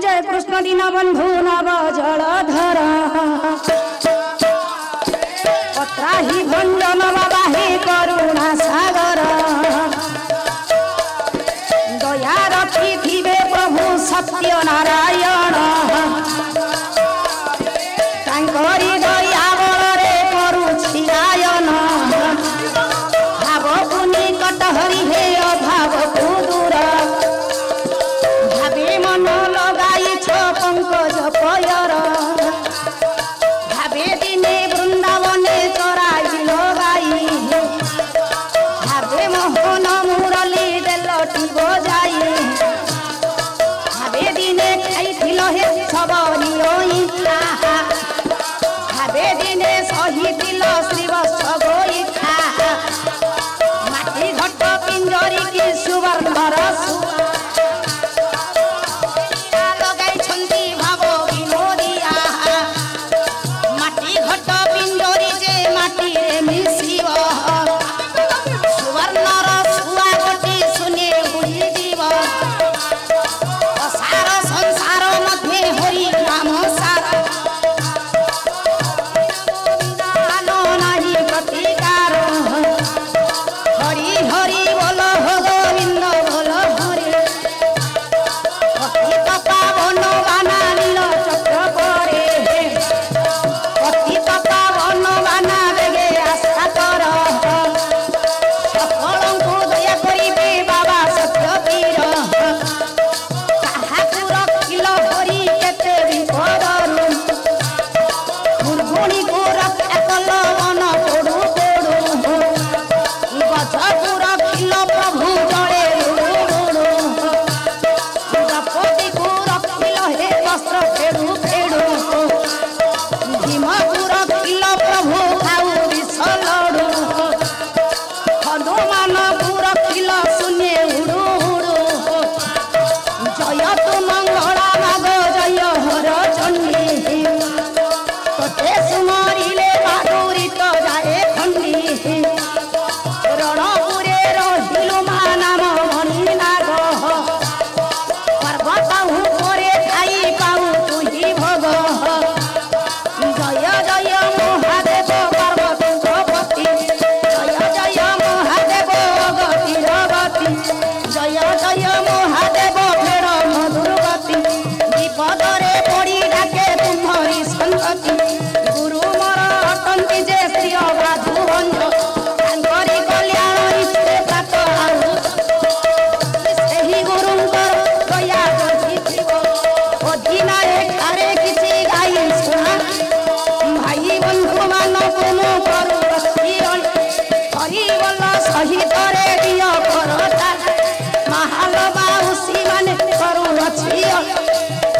जय कृष्ण दीन बंधु नव जलधर पत्राही भंजन बाबा हे करुणा सागर दया रखिथिबे प्रभु सत्य नारायण तांकरी दया बଳରେ करुछि गायन भावकु निकट हरि हे अभावकु दूर भावे मन लगाई छ पंकज पयर भावे दिने वृंदावने चराई लगाई भावे मोहन मुरली देलटी बजाई भावे दिने खाइथिल हे सबरी इच्छा भावे दिने सहिथिल श्रीवत्स गोइठा माटी घट पिंजरी की सुवर्णर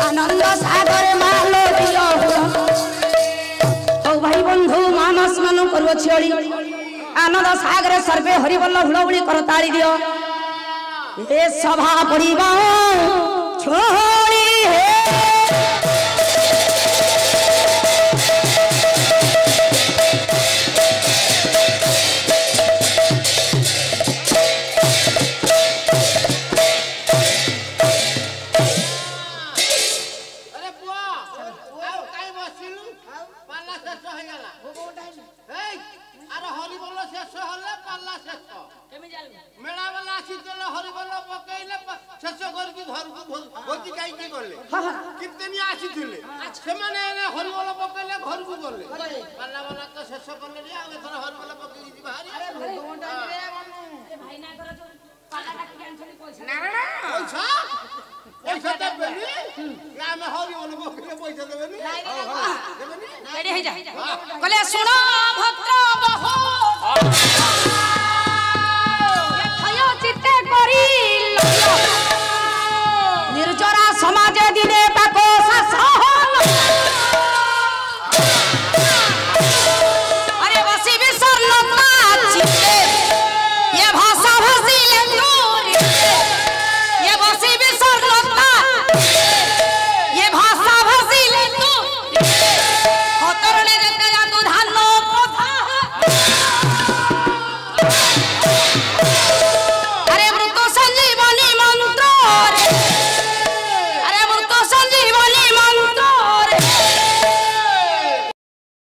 आनंद सागर मालो दियो ओ भाई बंधु मानस मन करो छेड़ी आनंद सागर सर्वे हरिबल हुलहुली कर ताली दियो ए सभा पड़िबा छोड़ी हे सुनो भद्र बहो